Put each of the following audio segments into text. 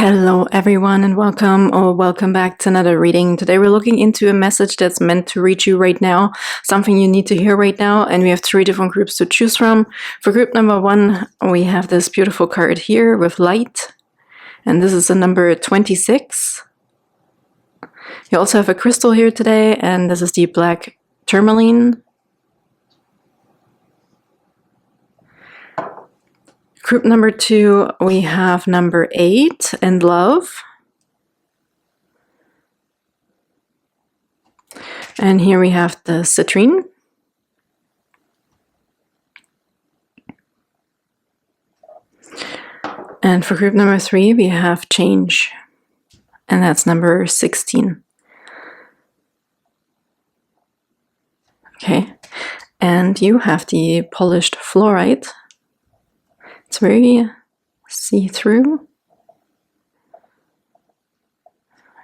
Hello everyone and welcome back to another reading. Today we're looking into a message that's meant to reach you right now, something you need to hear right now, and we have 3 different groups to choose from. For group number 1, we have this beautiful card here with light, and this is the number 26. You also have a crystal here today, and this is the black tourmaline. Group number 2, we have number 8 and love. And here we have the citrine. And for group number 3, we have change. And that's number 16. Okay. And you have the polished fluorite. It's very see-through.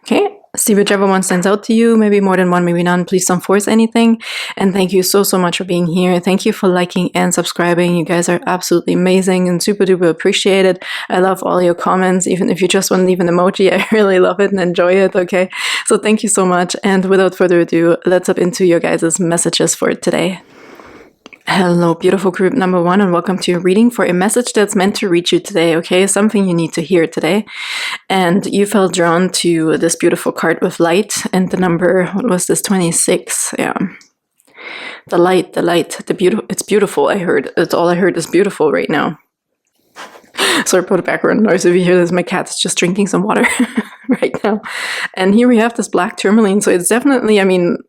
Okay, see whichever one stands out to you. Maybe more than one, maybe none. Please don't force anything. And thank you so much for being here. Thank you for liking and subscribing. You guys are absolutely amazing and super duper appreciated. I love all your comments, even if you just want to leave an emoji. I really love it and enjoy it, okay? So thank you so much. And without further ado, let's hop into your guys' messages for today. Hello, beautiful group number 1, and welcome to your reading for a message that's meant to reach you today, okay? Something you need to hear today. And you felt drawn to this beautiful card with light, and the number, what was this, 26? Yeah. The light, the beautiful, it's beautiful, I heard. It's all I heard is beautiful right now. Sorry for the background noise. If you hear this, my cat is just drinking some water right now. And here we have this black tourmaline. So it's definitely,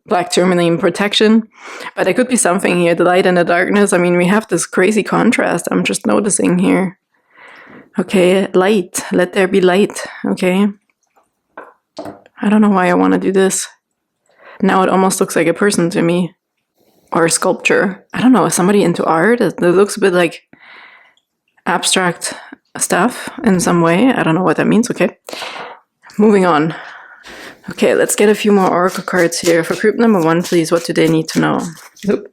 black tourmaline protection. But it could be something here, the light and the darkness. We have this crazy contrast I'm just noticing here. Okay, light. Let there be light. Okay. I don't know why I want to do this. Now it almost looks like a person to me. Or a sculpture. I don't know, is somebody into art? It looks a bit like abstract stuff in some way. I don't know what that means. Okay, moving on. Okay, let's get a few more oracle cards here. For group number 1, please, what do they need to know? Oop.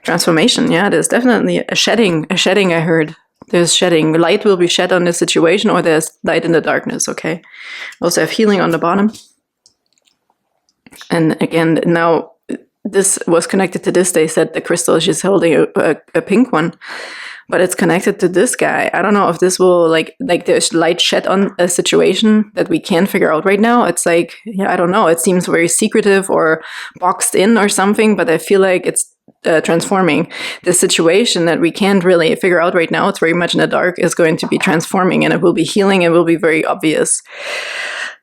Transformation. Yeah, there's definitely a shedding I heard. There's shedding. Light will be shed on this situation, or there's light in the darkness. Okay, also have healing on the bottom. And again, now this was connected to this. They said the crystal, she's holding a pink one. But it's connected to this guy. I don't know if this will, like there's light shed on a situation that we can't figure out right now. It's like, yeah, I don't know. It seems very secretive or boxed in or something, but I feel like it's transforming. The situation that we can't really figure out right now, it's very much in the dark, is going to be transforming, and it will be healing. It will be very obvious.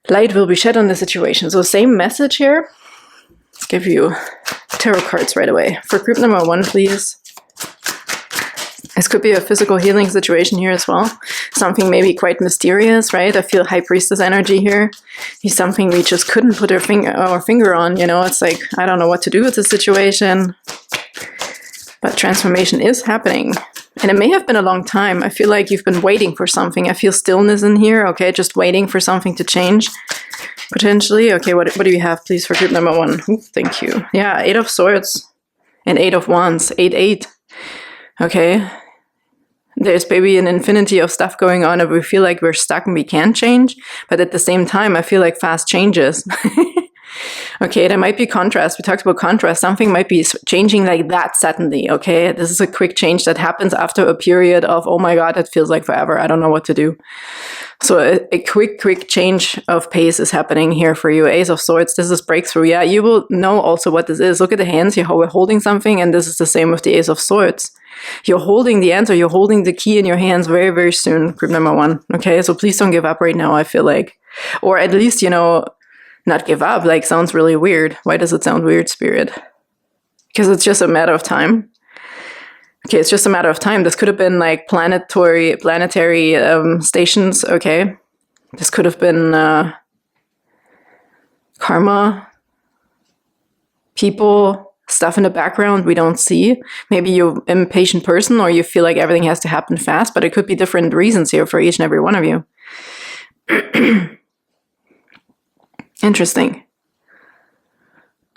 Light will be shed on the situation. So same message here. Let's give you tarot cards right away. For group number 1, please. This could be a physical healing situation here as well. Something maybe quite mysterious, right? I feel High Priestess energy here. He's something we just couldn't put our finger on, you know? It's like, I don't know what to do with this situation. But transformation is happening. And it may have been a long time. I feel like you've been waiting for something. I feel stillness in here, okay? Just waiting for something to change, potentially. Okay, what do you have, please, for group number 1? Ooh, thank you. Yeah, 8 of Swords and 8 of Wands. 8-8. Okay. There's maybe an infinity of stuff going on, and we feel like we're stuck and we can't change. But at the same time, I feel like fast changes. Okay, there might be contrast. We talked about contrast. Something might be changing like that suddenly, okay? This is a quick change that happens after a period of, oh my God, it feels like forever. I don't know what to do. So a quick change of pace is happening here for you. Ace of Swords, this is breakthrough. Yeah, you will know also what this is. Look at the hands here, how we're holding something, and this is the same with the Ace of Swords. You're holding the answer, you're holding the key in your hands very, very soon, group number 1. Okay, so please don't give up right now, I feel like. Or at least, not give up, like sounds really weird. Why does it sound weird, Spirit? Because it's just a matter of time. Okay, it's just a matter of time. This could have been like planetary stations, okay? This could have been karma, people, stuff in the background we don't see. Maybe you're an impatient person, or you feel like everything has to happen fast, but it could be different reasons here for each and every one of you. Interesting.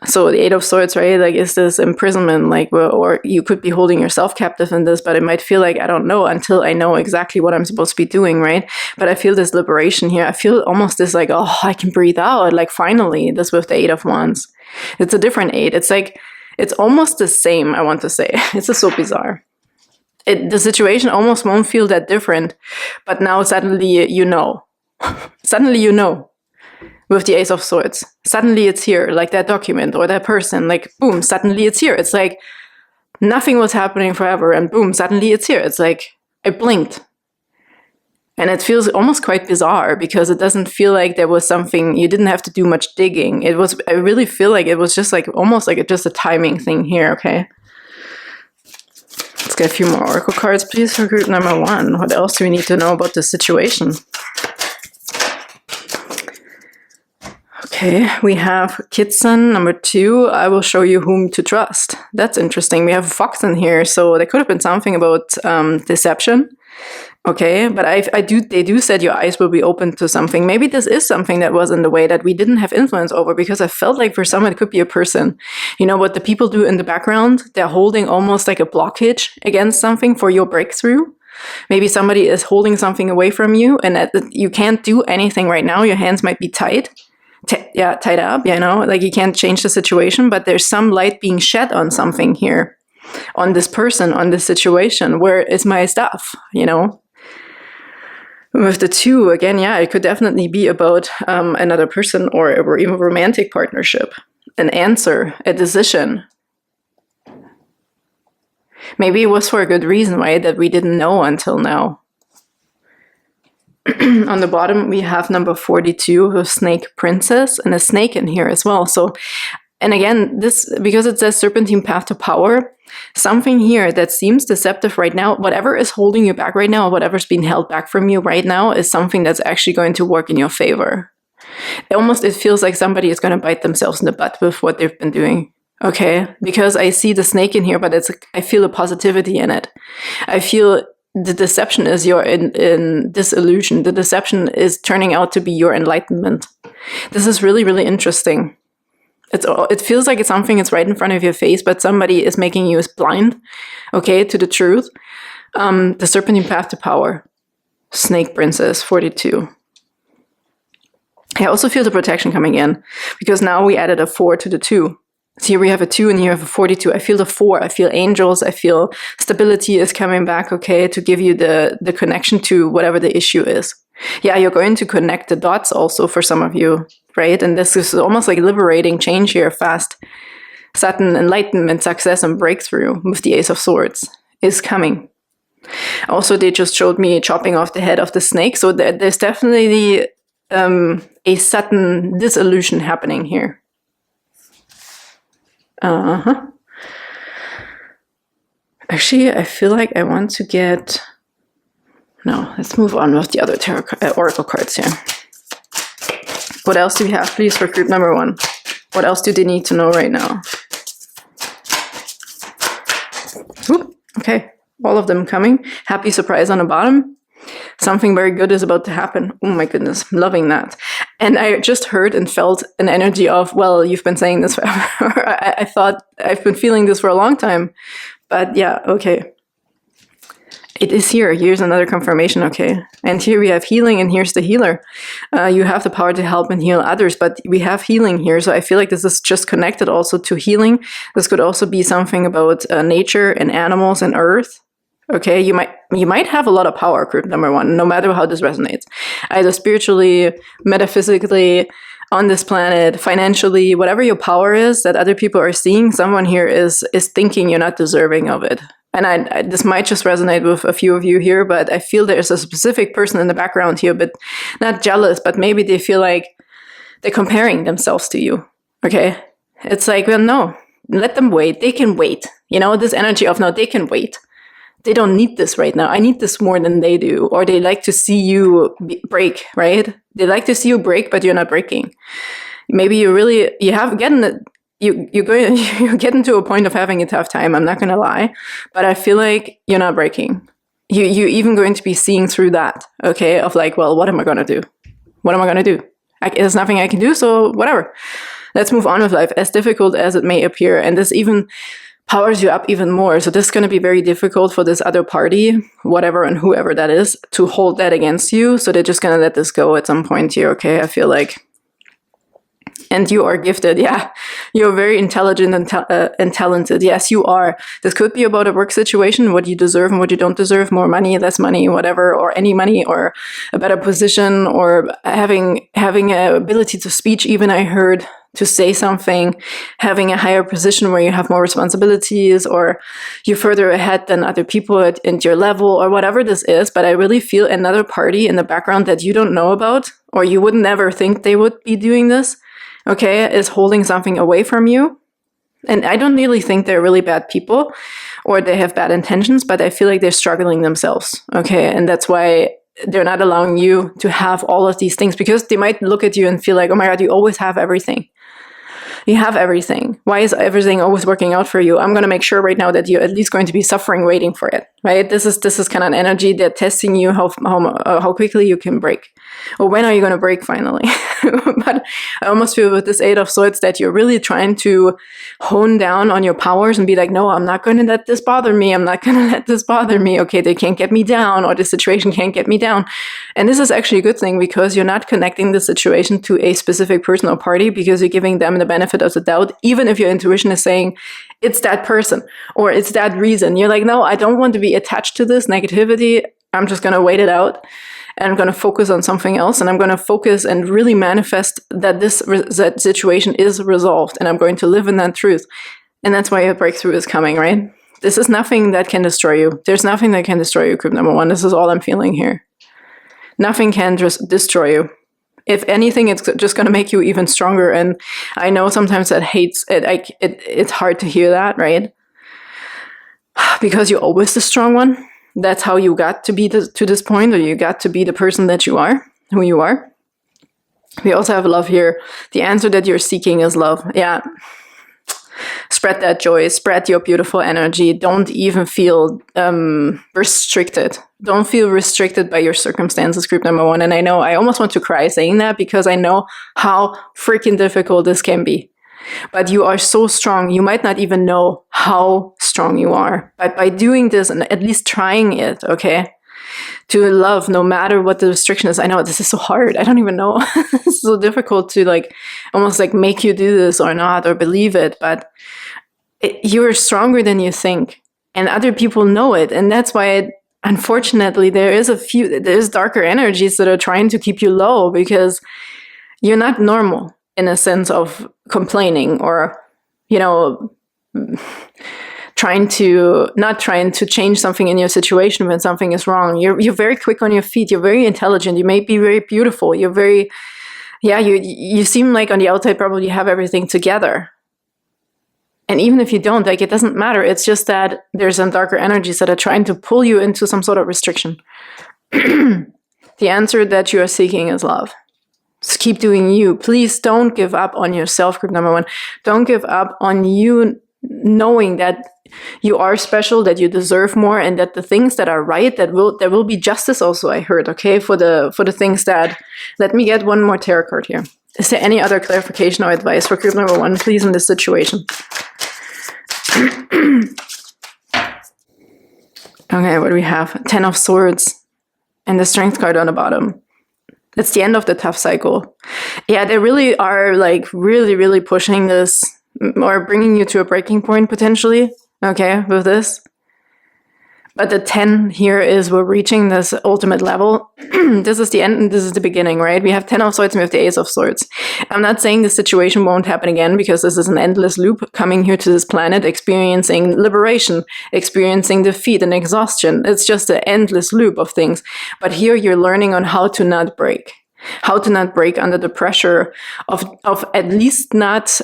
So the Eight of Swords, right? Like, is this imprisonment? Like, or you could be holding yourself captive in this, but it might feel like, I don't know until I know exactly what I'm supposed to be doing, right? But I feel this liberation here. I feel almost this like, oh, I can breathe out. Like, finally, this with the Eight of Wands. It's a different eight. It's like, it's almost the same, I want to say. It's just so bizarre. The situation almost won't feel that different, but now suddenly you know. Suddenly you know. With the Ace of Swords. Suddenly it's here, like that document or that person, like boom, suddenly it's here. It's like nothing was happening forever and boom, suddenly it's here. It's like I blinked. And it feels almost quite bizarre because it doesn't feel like there was something, you didn't have to do much digging. I really feel like it was just like almost like just a timing thing here, okay? Let's get a few more Oracle cards, please, for group number 1. What else do we need to know about this situation? Okay, we have Kitson, number 2. I will show you whom to trust. That's interesting. We have Fox in here, so there could have been something about deception. Okay, but they do said your eyes will be open to something. Maybe this is something that was in the way that we didn't have influence over, because I felt like for some it could be a person. You know what the people do in the background? They're holding almost like a blockage against something for your breakthrough. Maybe somebody is holding something away from you and that you can't do anything right now. Your hands might be tied. Tied up, you know, like you can't change the situation, but there's some light being shed on something here, on this person, on this situation. Where is my stuff, you know? With the 2, again, yeah, it could definitely be about another person or even a romantic partnership, an answer, a decision. Maybe it was for a good reason, right, that we didn't know until now. On the bottom, we have number 42, the Snake Princess, and a snake in here as well. So, and again, this, because it says Serpentine Path to Power, something here that seems deceptive right now, whatever is holding you back right now, whatever's being held back from you right now, is something that's actually going to work in your favor. It feels like somebody is going to bite themselves in the butt with what they've been doing. Okay, because I see the snake in here, but I feel a positivity in it. I feel the deception is your disillusion. The deception is turning out to be your enlightenment. This is really, really interesting. It feels like it's something that's right in front of your face, but somebody is making you blind, okay, to the truth. The Serpentine Path to Power. Snake Princess, 42. I also feel the protection coming in, because now we added a 4 to the 2. So here we have a 2 and here we have a 42. I feel the 4. I feel angels. I feel stability is coming back, okay, to give you the connection to whatever the issue is. Yeah, you're going to connect the dots also for some of you, right? And this is almost like liberating change here, fast. Sudden enlightenment, success, and breakthrough with the Ace of Swords is coming. Also, they just showed me chopping off the head of the snake. So there's definitely a sudden disillusion happening here. Actually, I feel like I want to get... No, let's move on with the other oracle cards here. What else do we have, please, for group number 1? What else do they need to know right now? Ooh, okay, all of them coming. Happy surprise on the bottom. Something very good is about to happen. Oh my goodness, I'm loving that. And I just heard and felt an energy of, well, you've been saying this forever. I thought I've been feeling this for a long time. But yeah, okay. It is here. Here's another confirmation, okay. And here we have healing, and here's the healer. You have the power to help and heal others, but we have healing here. So I feel like this is just connected also to healing. This could also be something about nature and animals and earth. Okay, you might have a lot of power, group number 1, no matter how this resonates. Either spiritually, metaphysically, on this planet, financially, whatever your power is that other people are seeing, someone here is thinking you're not deserving of it. And this might just resonate with a few of you here, but I feel there's a specific person in the background here, but not jealous, but maybe they feel like they're comparing themselves to you, okay? It's like, well, no, let them wait. They can wait. You know, this energy of, no, they can wait. They don't need this right now. I need this more than they do. Or they like to see you break, right? They like to see you break, but you're not breaking. Maybe you're getting to a point of having a tough time. I'm not going to lie, but I feel like you're not breaking. You're even going to be seeing through that, okay? Of like, well, what am I going to do? What am I going to do? There's nothing I can do, so whatever. Let's move on with life, as difficult as it may appear. And this even powers you up even more. So this is going to be very difficult for this other party, whatever and whoever that is, to hold that against you. So they're just going to let this go at some point here, okay? I feel like. And you are gifted, yeah. You're very intelligent and talented. Yes, you are. This could be about a work situation, what you deserve and what you don't deserve, more money, less money, whatever, or any money, or a better position, or having an ability to speech, even I heard, to say something, having a higher position where you have more responsibilities, or you're further ahead than other people at your level, or whatever this is. But I really feel another party in the background that you don't know about, or you would never think they would be doing this, okay, is holding something away from you. And I don't really think they're really bad people or they have bad intentions, but I feel like they're struggling themselves, okay? And that's why they're not allowing you to have all of these things, because they might look at you and feel like, oh my God, you always have everything. You have everything. Why is everything always working out for you? I'm going to make sure right now that you're at least going to be suffering waiting for it, right? This is kind of an energy that testing you how quickly you can break. Or when are you going to break finally? But I almost feel with this Eight of Swords that you're really trying to hone down on your powers and be like, no, I'm not going to let this bother me. I'm not going to let this bother me. Okay, they can't get me down, or the situation can't get me down. And this is actually a good thing, because you're not connecting the situation to a specific person or party, because you're giving them the benefit of the doubt, even if your intuition is saying it's that person or it's that reason. You're like, no, I don't want to be attached to this negativity. I'm just going to wait it out. And I'm going to focus on something else, and I'm going to focus and really manifest that that situation is resolved, and I'm going to live in that truth. And that's why a breakthrough is coming, right? This is nothing that can destroy you. There's nothing that can destroy you, group number one. This is all I'm feeling here. Nothing can just destroy you. If anything, it's just going to make you even stronger. And I know sometimes that it's hard to hear that, right? Because you're always the strong one. That's how you got to be to this point, or you got to be the person that you are, who you are. We also have love here. The answer that you're seeking is love. Yeah. Spread that joy. Spread your beautiful energy. Don't even feel restricted. Don't feel restricted by your circumstances, group number one. And I know I almost want to cry saying that, because I know how freaking difficult this can be. But you are so strong. You might not even know how strong you are. But by doing this and at least trying it, okay, to love no matter what the restriction is. I know this is so hard. I don't even know. It's so difficult to almost make you do this or not, or believe it. But you're stronger than you think. And other people know it. And that's why, unfortunately, there's darker energies that are trying to keep you low, because you're not normal. In a sense of complaining, or, not trying to change something in your situation when something is wrong. You're very quick on your feet. You're very intelligent. You may be very beautiful. You're very, you seem like on the outside probably you have everything together. And even if you don't, it doesn't matter. It's just that there's some darker energies that are trying to pull you into some sort of restriction. The answer that you are seeking is love. Just keep doing you. Please don't give up on yourself, group number one. Don't give up on you, knowing that you are special, that you deserve more, and that the things that are right, there will be justice also, I heard, okay, for the things that... Let me get one more tarot card here. Is there any other clarification or advice for group number one, please, in this situation? Okay, what do we have? 10 of Swords and the Strength card on the bottom. It's the end of the tough cycle. Yeah, they really are really, really pushing this, or bringing you to a breaking point potentially, okay, with this. But the 10 here is we're reaching this ultimate level. This is the end and this is the beginning, right? We have 10 of Swords and we have the Ace of Swords. I'm not saying this situation won't happen again, because this is an endless loop, coming here to this planet, experiencing liberation, experiencing defeat and exhaustion. It's just an endless loop of things. But here you're learning on how to not break. How to not break under the pressure of at least not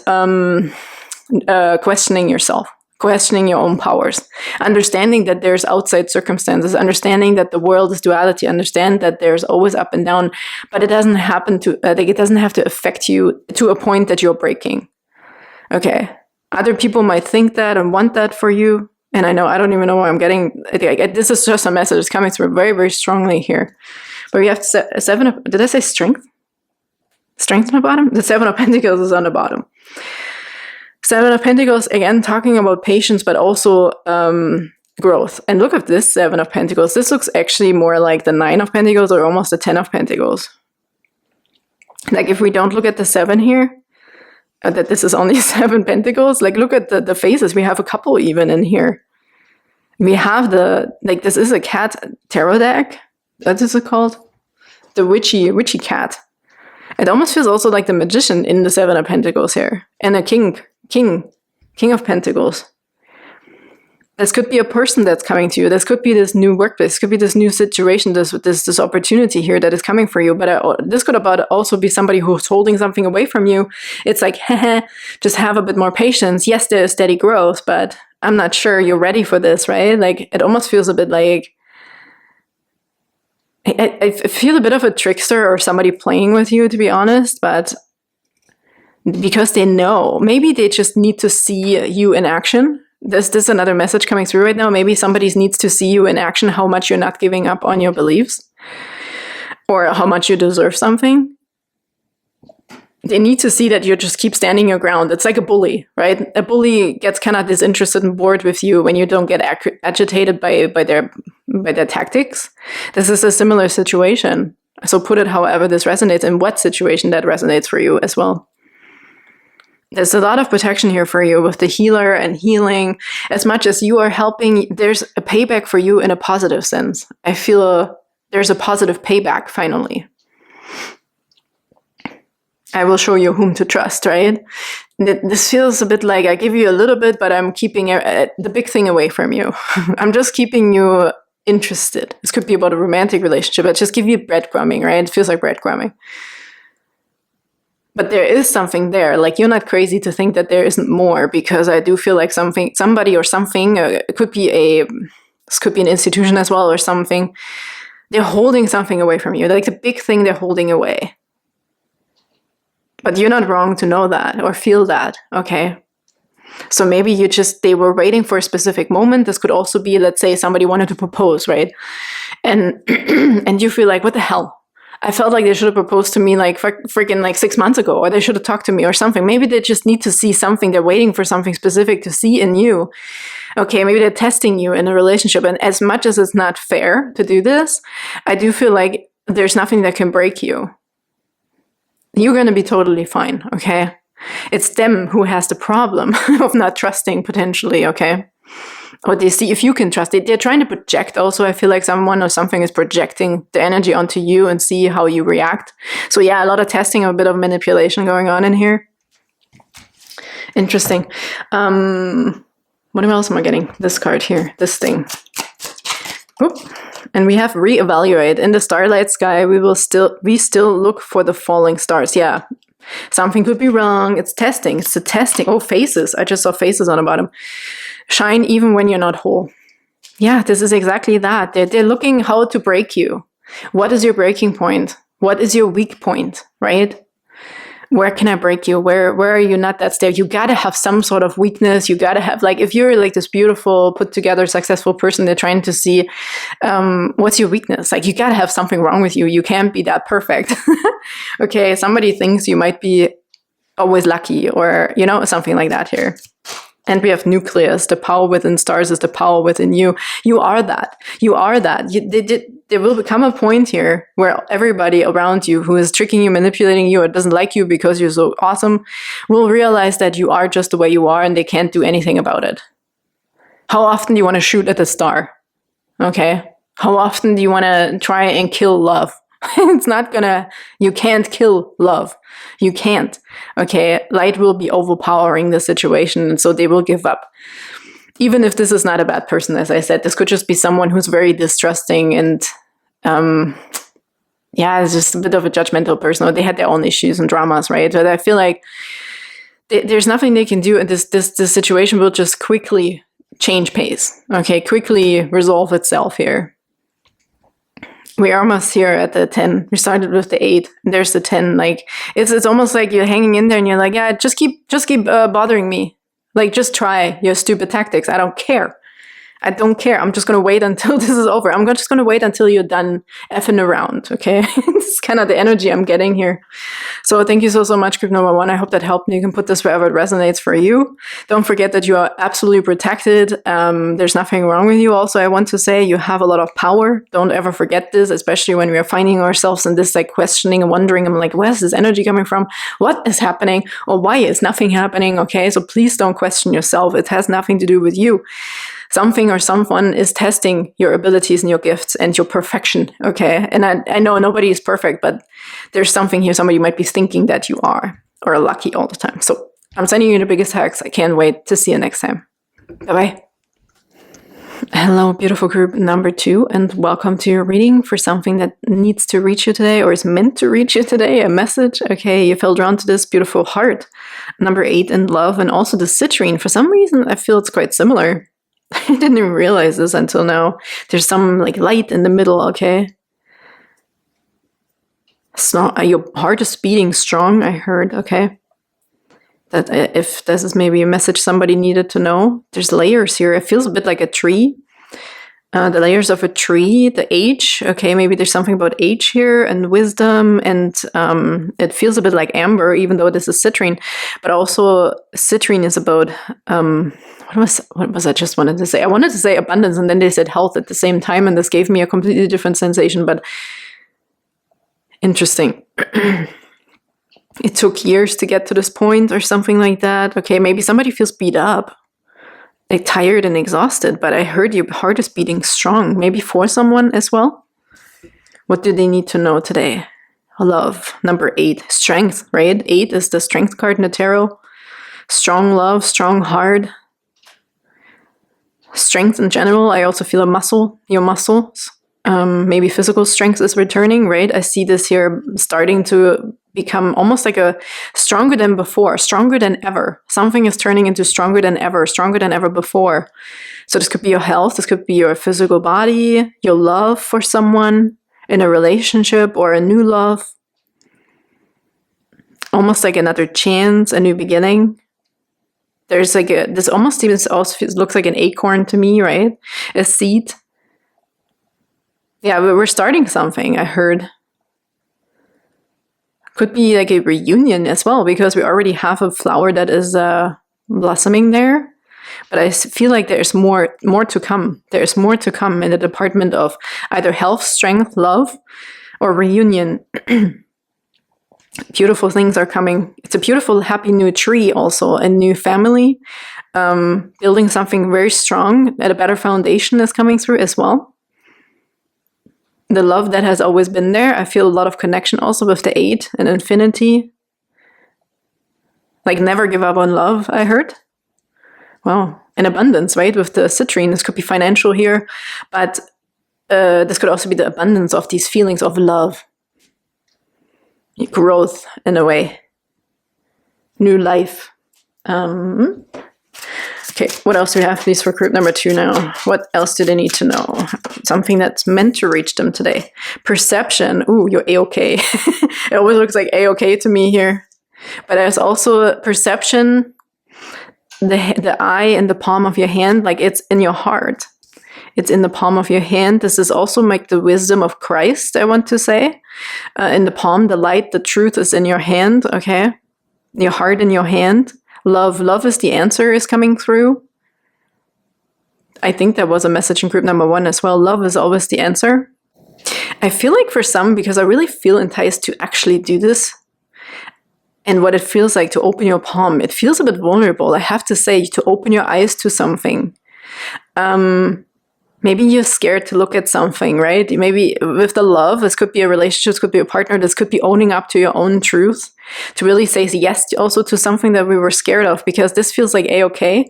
questioning yourself. Questioning your own powers, understanding that there's outside circumstances, understanding that the world is duality, understand that there's always up and down, but it doesn't it doesn't have to affect you to a point that you're breaking. Okay. Other people might think that and want that for you. And I don't even know why I'm getting, this is just a message that's coming through very, very strongly here. But we have 7 of, did I say Strength? Strength on the bottom? The Seven of Pentacles is on the bottom. Seven of Pentacles, again, talking about patience, but also growth. And look at this Seven of Pentacles. This looks actually more like the Nine of Pentacles or almost the 10 of Pentacles. Like if we don't look at the 7 here, that this is only 7 pentacles, like look at the faces. We have a couple even in here. We have like this is a cat tarot deck. What is it called? The Witchy Cat. It almost feels also like the Magician in the 7 of Pentacles here. And a King of Pentacles. This could be a person that's coming to you. This could be this new workplace. This could be this new situation, this opportunity here that is coming for you. But this could also be somebody who's holding something away from you. It's like, just have a bit more patience. Yes, there's steady growth, but I'm not sure you're ready for this, right? Like, it almost feels a bit like, I feel a bit of a trickster or somebody playing with you, to be honest, but because they know, maybe they just need to see you in action. This is another message coming through right now. Maybe somebody needs to see you in action, how much you're not giving up on your beliefs or how much you deserve something. They need to see that you just keep standing your ground. It's like a bully, right? A bully gets kind of disinterested and bored with you when you don't get agitated by their tactics. This is a similar situation. So put it however this resonates, in what situation that resonates for you as well. There's a lot of protection here for you with the healer and healing. As much as you are helping, there's a payback for you in a positive sense. I feel there's a positive payback finally. I will show you whom to trust, right? This feels a bit like I give you a little bit, but I'm keeping the big thing away from you. I'm just keeping you interested. This could be about a romantic relationship. I just give you breadcrumbing, right? It feels like breadcrumbing. But there is something there. Like, you're not crazy to think that there isn't more, because I do feel like somebody or something, it could be this could be an institution as well or something. They're holding something away from you. Like the big thing they're holding away. But you're not wrong to know that or feel that, okay? So maybe they were waiting for a specific moment. This could also be, let's say somebody wanted to propose, right? And and you feel like, what the hell? I felt like they should have proposed to me like freaking like 6 months ago, or they should have talked to me or something. Maybe they just need to see something. They're waiting for something specific to see in you. Okay, maybe they're testing you in a relationship. And as much as it's not fair to do this, I do feel like there's nothing that can break you. You're going to be totally fine, okay? It's them who has the problem of not trusting potentially, okay? Or they see if you can trust it. They're trying to project also. I feel like someone or something is projecting the energy onto you and see how you react. So yeah, a lot of testing, a bit of manipulation going on in here. Interesting. What else am I getting? This card here, this thing. Oop. And we have reevaluate. In the starlight sky, we still look for the falling stars. Yeah. Something could be wrong. It's testing. It's the testing. Oh, faces. I just saw faces on the bottom. Shine even when you're not whole. Yeah, this is exactly that. They're looking how to break you. What is your breaking point? What is your weak point, right? Where can I break you? Where are you not that stable? You gotta have some sort of weakness. You gotta have, like, if you're like this beautiful, put together, successful person, they're trying to see what's your weakness. Like, you gotta have something wrong with you. You can't be that perfect. Okay, somebody thinks you might be always lucky, or, you know, something like that here. And we have nucleus. The power within stars is the power within you. You are that. You are that. There will become a point here where everybody around you who is tricking you, manipulating you, or doesn't like you because you're so awesome, will realize that you are just the way you are and they can't do anything about it. How often do you want to shoot at the star? Okay. How often do you want to try and kill love? It's not gonna, you can't kill love. You can't. Okay, light will be overpowering the situation, and so they will give up. Even if this is not a bad person, as I said, this could just be someone who's very distrusting and, yeah, it's just a bit of a judgmental person, or they had their own issues and dramas, right? But I feel like there's nothing they can do, and this situation will just quickly change pace. Okay, quickly resolve itself here. We're almost here at the 10. We started with the 8. There's the 10. Like, it's almost like you're hanging in there and you're like, yeah, just keep bothering me. Like, just try your stupid tactics. I don't care. I don't care. I'm just going to wait until this is over. I'm just going to wait until you're done effing around, okay? This is kind of the energy I'm getting here. So thank you so much, group number 1. I hope that helped. You can put this wherever it resonates for you. Don't forget that you are absolutely protected. There's nothing wrong with you. Also, I want to say you have a lot of power. Don't ever forget this, especially when we are finding ourselves in this like questioning and wondering. I'm like, where's this energy coming from? What is happening? Or why is nothing happening? Okay, so please don't question yourself. It has nothing to do with you. Something or someone is testing your abilities and your gifts and your perfection, okay? And I know nobody is perfect, but there's something here. Somebody might be thinking that you are or lucky all the time. So I'm sending you the biggest hugs. I can't wait to see you next time. Bye-bye. Hello, beautiful group number 2, and welcome to your reading for something that needs to reach you today or is meant to reach you today, a message. Okay, you fell drawn to this beautiful heart. Number 8 in love, and also the citrine. For some reason, I feel it's quite similar. I didn't even realize this until now. There's some like light in the middle, okay? It's not, your heart is beating strong, I heard, okay? That if this is maybe a message somebody needed to know. There's layers here. It feels a bit like a tree. The layers of a tree, the age, okay, maybe there's something about age here and wisdom, and it feels a bit like amber, even though this is citrine. But also citrine is about what was I just wanted to say? I wanted to say abundance, and then they said health at the same time, and this gave me a completely different sensation, but interesting. It took years to get to this point or something like that. Okay, maybe somebody feels beat up, like tired and exhausted, but I heard your heart is beating strong, maybe for someone as well. What do they need to know today? Love. Number 8, strength, right? 8 is the strength card in the tarot. Strong love, strong heart. Strength in general. I also feel your muscles. Maybe physical strength is returning, right? I see this here starting to become almost like a stronger than before, stronger than ever. Something is turning into stronger than ever before. So this could be your health, this could be your physical body, your love for someone in a relationship or a new love. Almost like another chance, a new beginning. There's like this almost even also looks like an acorn to me, right? A seed. Yeah, we're starting something, I heard. Could be like a reunion as well, because we already have a flower that is blossoming there. But I feel like there's more to come. There's more to come in the department of either health, strength, love, or reunion. Beautiful things are coming. It's a beautiful, happy new tree also, a new family. Building something very strong at a better foundation is coming through as well. The love that has always been there. I feel a lot of connection also with the 8 and infinity. Like never give up on love, I heard. Wow. In abundance, right? With the citrine, this could be financial here, but this could also be the abundance of these feelings of love. Growth, in a way. New life. Okay, what else do we have, please, for group number 2 now? What else do they need to know? Something that's meant to reach them today. Perception. Ooh, you're A-okay. It always looks like A-okay to me here. But there's also perception, the eye in the palm of your hand, like it's in your heart. It's in the palm of your hand. This is also like the wisdom of Christ, I want to say. In the palm, the light, the truth is in your hand, okay? Your heart in your hand. Love is the answer is coming through. I think that was a message in group number 1 as well. Love is always the answer. I feel like for some, because I really feel enticed to actually do this, and what it feels like to open your palm, it feels a bit vulnerable, I have to say, to open your eyes to something. Maybe you're scared to look at something, right? Maybe with the love, this could be a relationship, this could be a partner, this could be owning up to your own truth, to really say yes also to something that we were scared of, because this feels like A-okay,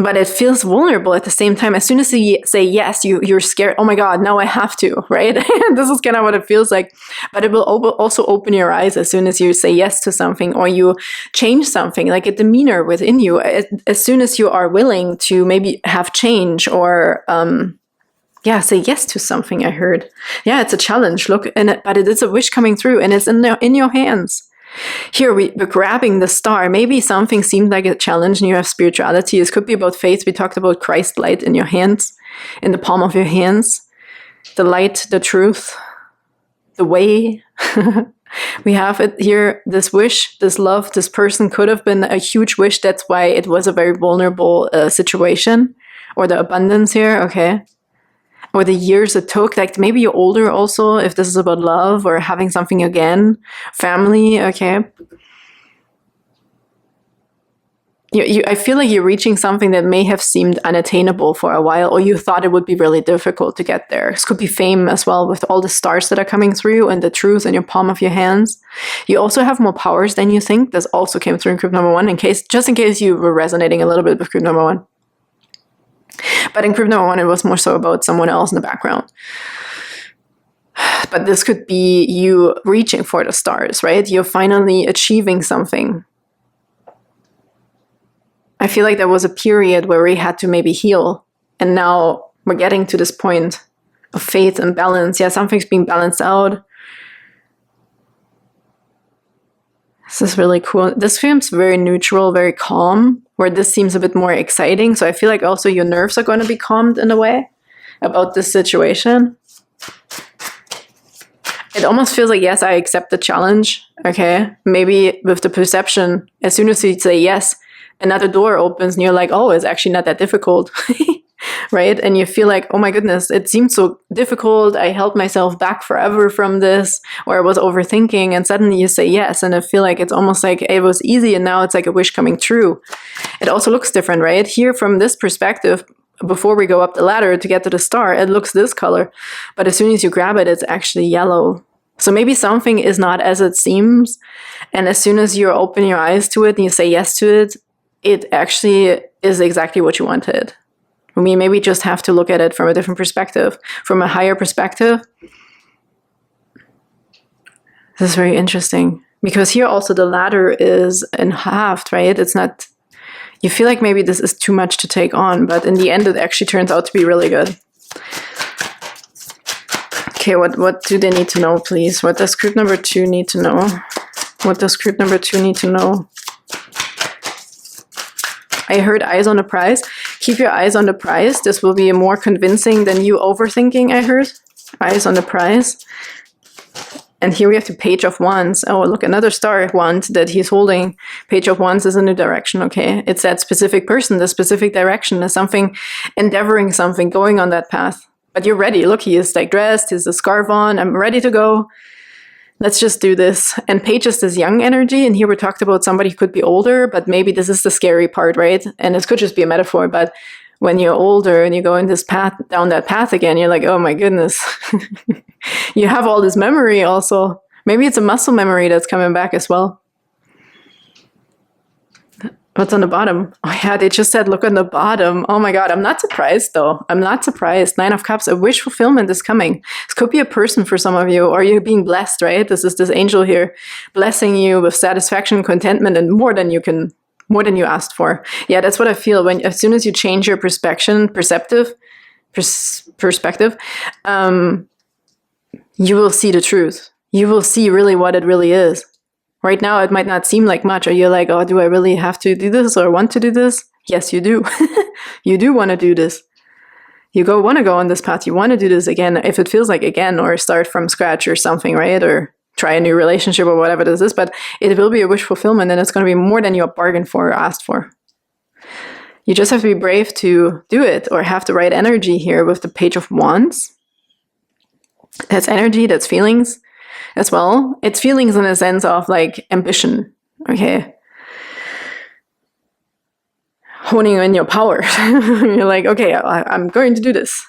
but it feels vulnerable at the same time. As soon as you say yes, you're scared. Oh my God, now I have to, right? This is kind of what it feels like. But it will also open your eyes as soon as you say yes to something, or you change something, like a demeanor within you. As soon as you are willing to maybe have change or say yes to something, I heard. Yeah, it's a challenge. Look, but it is a wish coming through, and it's in your hands. Here we're grabbing the star. Maybe something seemed like a challenge and you have spirituality. It could be about faith. We talked about Christ light in your hands, in the palm of your hands. The light, the truth, the way. We have it here, this wish, this love, this person could have been a huge wish. That's why it was a very vulnerable situation. Or the abundance here, okay. Or the years it took, like maybe you're older also, if this is about love or having something again. Family, okay. I feel like you're reaching something that may have seemed unattainable for a while, or you thought it would be really difficult to get there. This could be fame as well, with all the stars that are coming through and the truth in your palm of your hands. You also have more powers than you think. This also came through in group number 1, just in case you were resonating a little bit with group number 1. But in group number 1, it was more so about someone else in the background. But this could be you reaching for the stars, right? You're finally achieving something. I feel like there was a period where we had to maybe heal. And now we're getting to this point of faith and balance. Yeah, something's being balanced out. This is really cool. This feels very neutral, very calm, where this seems a bit more exciting. So I feel like also your nerves are going to be calmed in a way about this situation. It almost feels like, yes, I accept the challenge. Okay, maybe with the perception, as soon as you say yes, another door opens and you're like, oh, it's actually not that difficult. Right? And you feel like, oh my goodness, it seemed so difficult. I held myself back forever from this, or I was overthinking, and suddenly you say yes. And I feel like it's almost like it was easy and now it's like a wish coming true. It also looks different, right? Here from this perspective, before we go up the ladder to get to the star, it looks this color. But as soon as you grab it, it's actually yellow. So maybe something is not as it seems. And as soon as you open your eyes to it and you say yes to it, it actually is exactly what you wanted. We maybe just have to look at it from a different perspective, from a higher perspective. This is very interesting because here also the ladder is in half, right? It's not, you feel like maybe this is too much to take on, but in the end, it actually turns out to be really good. Okay, what do they need to know, please? What does group number 2 need to know? What does group number 2 need to know? I heard eyes on the prize. Keep your eyes on the prize. This will be more convincing than you overthinking, I heard. Eyes on the prize. And here we have the Page of Wands. Oh, look, another star wand that he's holding. Page of Wands is a new direction, okay? It's that specific person, the specific direction. There's something, endeavoring something, going on that path. But you're ready. Look, he is like dressed, he has a scarf on. I'm ready to go. Let's just do this. And Page is this young energy. And here we talked about somebody who could be older, but maybe this is the scary part, right? And it could just be a metaphor. But when you're older and you go in this path, down that path again, you're like, oh my goodness. You have all this memory also. Maybe it's a muscle memory that's coming back as well. What's on the bottom? Oh yeah, they just said, look on the bottom. Oh my God, I'm not surprised though. I'm not surprised. 9 of Cups, a wish fulfillment is coming. This could be a person for some of you, or you're being blessed, right? This is this angel here blessing you with satisfaction, contentment, and more than you asked for. Yeah, that's what I feel when, as soon as you change your perspective, you will see the truth. You will see really what it really is. Right now, it might not seem like much, or you're like, oh, do I really have to do this or want to do this? Yes, you do. You do want to do this. You want to go on this path. You want to do this again, if it feels like again, or start from scratch or something, right? Or try a new relationship or whatever this is. But it will be a wish fulfillment, and it's going to be more than you bargained for or asked for. You just have to be brave to do it, or have the right energy here with the Page of Wands. That's energy, that's feelings. As well, it's feelings in a sense of like ambition, okay? Honing in your power. You're like, okay, I'm going to do this.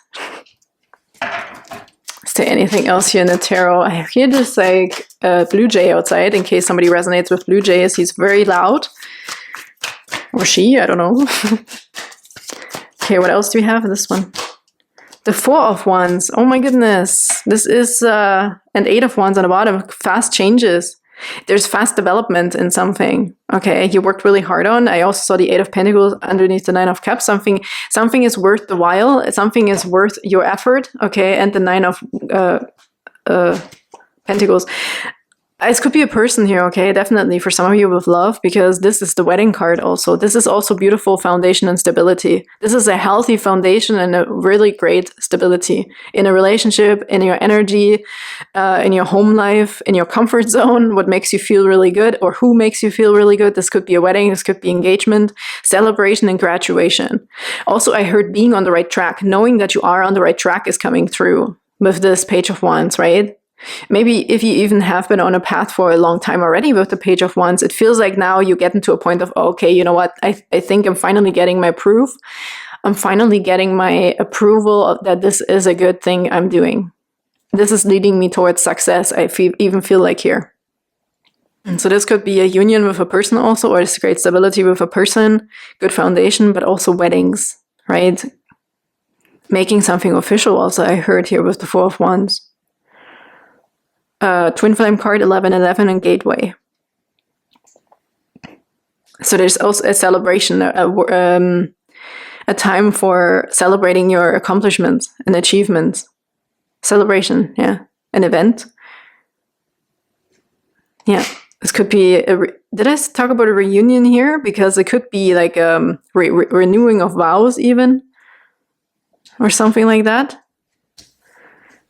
Is there anything else here in the tarot? I hear this like blue jay outside, in case somebody resonates with blue jays. He's very loud. Or she, I don't know. Okay, what else do we have in this one? The 4 of Wands. Oh my goodness. This is an 8 of Wands on the bottom. Fast changes. There's fast development in something. Okay, you worked really hard on. I also saw the 8 of Pentacles underneath the 9 of Cups. Something is worth the while. Something is worth your effort. Okay, and the 9 of Pentacles. This could be a person here, okay? Definitely for some of you with love, because this is the wedding card also. This is also beautiful foundation and stability. This is a healthy foundation and a really great stability in a relationship, in your energy, in your home life, in your comfort zone, what makes you feel really good or who makes you feel really good. This could be a wedding, this could be engagement, celebration, and graduation. Also, I heard being on the right track, knowing that you are on the right track is coming through with this Page of Wands, right? Maybe if you even have been on a path for a long time already with the Page of Wands, it feels like now you get into a point of, okay, you know what? I think I'm finally getting my proof. I'm finally getting my approval that this is a good thing I'm doing. This is leading me towards success, even feel like here. And so this could be a union with a person also, or this great stability with a person, good foundation, but also weddings, right? Making something official also, I heard here with the Four of Wands. Twin flame card 1111 and gateway. So there's also a celebration, a time for celebrating your accomplishments and achievements. Celebration, yeah, an event. Yeah, this could be. Did I talk about a reunion here? Because it could be like renewing of vows, even, or something like that.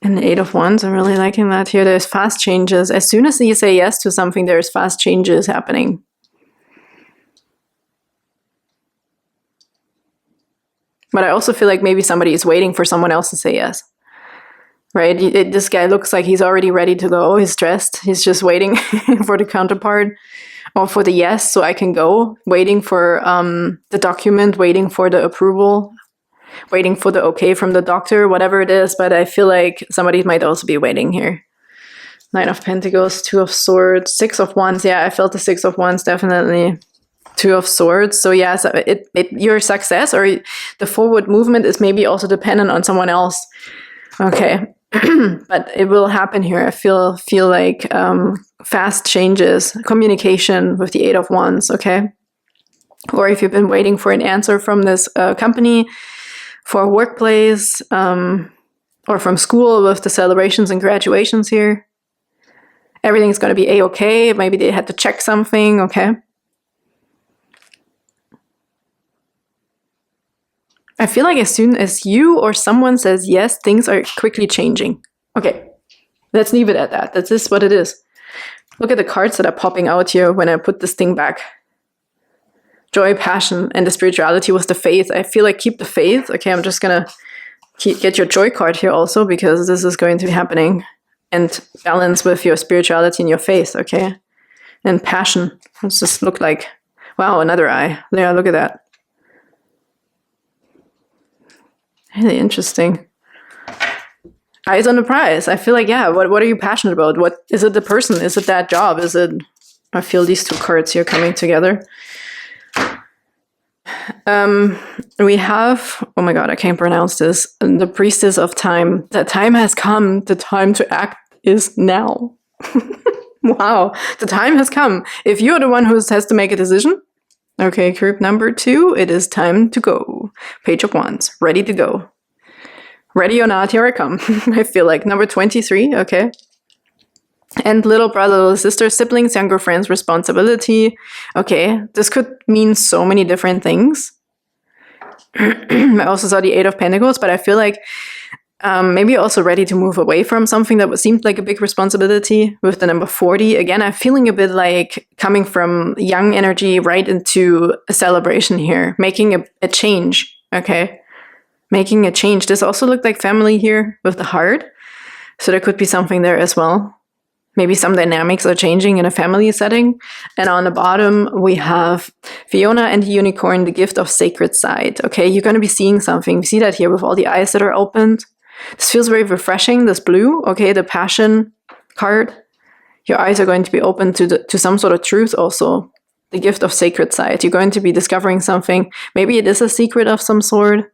And the Eight of Wands, I'm really liking that here. There's fast changes. As soon as you say yes to something, there's fast changes happening. But I also feel like maybe somebody is waiting for someone else to say yes. Right? This guy looks like he's already ready to go. He's dressed. He's just waiting for the counterpart or for the yes so I can go. Waiting for the document, waiting for the approval. Waiting for the okay from the doctor, whatever it is, but I feel like somebody might also be waiting here. Nine of Pentacles, Two of Swords, Six of Wands. Yeah, I felt the Six of Wands, definitely. Two of Swords. So yeah, so your success or the forward movement is maybe also dependent on someone else. Okay, but it will happen here. I feel like fast changes, communication with the Eight of Wands, okay? Or if you've been waiting for an answer from this company, for a workplace, or from school with the celebrations and graduations here. Everything's going to be a-okay. Maybe they had to check something, okay? I feel like as soon as you or someone says yes, things are quickly changing. Okay, let's leave it at that. That's just what it is. Look at the cards that are popping out here when I put this thing back. Joy, passion, and the spirituality was the faith. I feel like keep the faith. Okay, I'm just gonna get your joy card here also because this is going to be happening. And balance with your spirituality and your faith, okay? And passion. Let's just look like, wow, another eye. Yeah, look at that. Really interesting. Eyes on the prize. I feel like, yeah, what are you passionate about? What is it the person? Is it that job? Is it, I feel these two cards here coming together. We have, oh my god, I can't pronounce this, the Priestess of Time. The time has come. The time to act is now. Wow, the time has come. If you're the one who has to make a decision, okay, group number 2, it is time to go. Page of Wands, ready to go. Ready or not, here I come. I feel like number 23, okay. And little brother, little sister, siblings, younger friends, responsibility. Okay, this could mean so many different things. I also saw the Eight of Pentacles, but I feel like maybe you're also ready to move away from something that seemed like a big responsibility with the number 40. Again, I'm feeling a bit like coming from young energy right into a celebration here, making a change, okay? Making a change. This also looked like family here with the heart. So there could be something there as well. Maybe some dynamics are changing in a family setting. And on the bottom, we have Fiona and the Unicorn, the gift of sacred sight. Okay, you're going to be seeing something. You see that here with all the eyes that are opened. This feels very refreshing, this blue. Okay, the passion card. Your eyes are going to be open to some sort of truth also. The gift of sacred sight. You're going to be discovering something. Maybe it is a secret of some sort.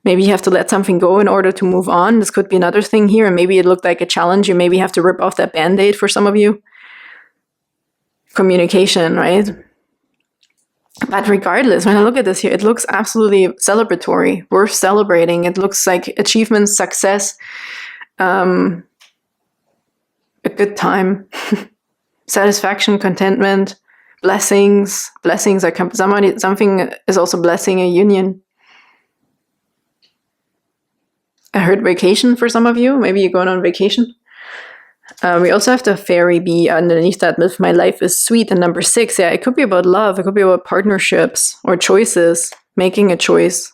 Maybe you have to let something go in order to move on. This could be another thing here. And maybe it looked like a challenge. You maybe have to rip off that Band-Aid for some of you. Communication, right? But regardless, when I look at this here, it looks absolutely celebratory. Worth celebrating. It looks like achievement, success, a good time. Satisfaction, contentment, blessings. Blessings are something is also blessing a union. I heard vacation for some of you. Maybe you're going on vacation. We also have the fairy bee underneath that with my life is sweet. And number 6, yeah, it could be about love. It could be about partnerships or choices, making a choice.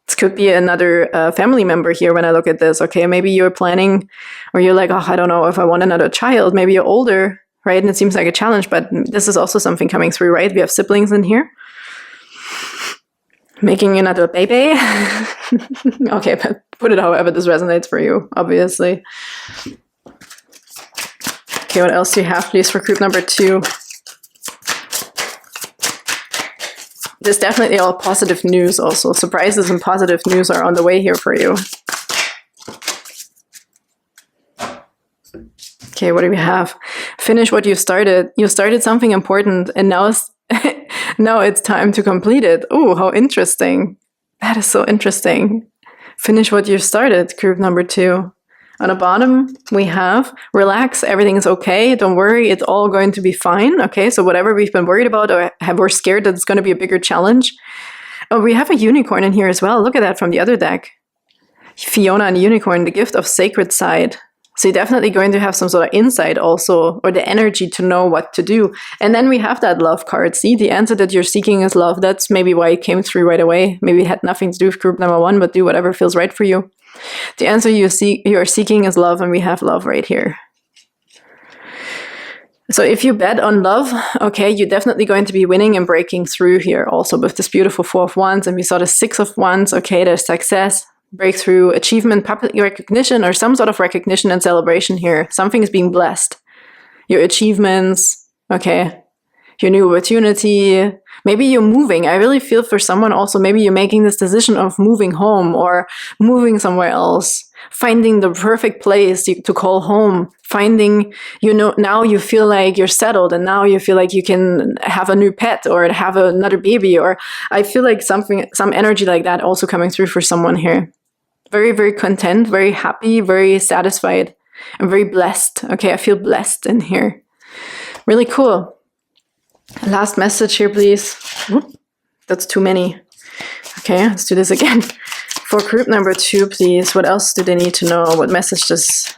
This could be another family member here when I look at this. Okay, maybe you're planning, or you're like, oh, I don't know if I want another child. Maybe you're older, right? And it seems like a challenge, but this is also something coming through, right? We have siblings in here. Making another baby. Okay, but put it however this resonates for you, obviously. Okay, what else do you have, please, for group number 2? There's definitely all positive news also. Surprises and positive news are on the way here for you. Okay, what do we have? Finish what you started. You started something important, and now it's time to complete it. Oh, how interesting. That is so interesting. Finish what you started, group number 2. On the bottom, we have relax, everything is okay. Don't worry, it's all going to be fine. Okay, so whatever we've been worried about or we're scared that it's going to be a bigger challenge. Oh, we have a unicorn in here as well. Look at that from the other deck. Fiona and the unicorn, the gift of sacred side. So you're definitely going to have some sort of insight also, or the energy to know what to do. And then we have that love card. See, the answer that you're seeking is love. That's maybe why it came through right away. Maybe it had nothing to do with group number 1, but do whatever feels right for you. The answer you are seeking is love, and we have love right here. So if you bet on love, okay, you're definitely going to be winning and breaking through here also with this beautiful 4 of Wands. And we saw the 6 of Wands. Okay, there's success, breakthrough, achievement, public recognition, or some sort of recognition and celebration here. Something is being blessed. Your achievements, okay, your new opportunity. Maybe you're moving. I really feel for someone also, maybe you're making this decision of moving home or moving somewhere else, finding the perfect place to call home, finding, now you feel like you're settled, and now you feel like you can have a new pet or have another baby, or I feel like some energy like that also coming through for someone here. Very, very content, very happy, very satisfied, and very blessed. Okay, I feel blessed in here. Really cool. Last message here, please. Whoop, that's too many. Okay, let's do this again. For group number 2, please. What else do they need to know? What message does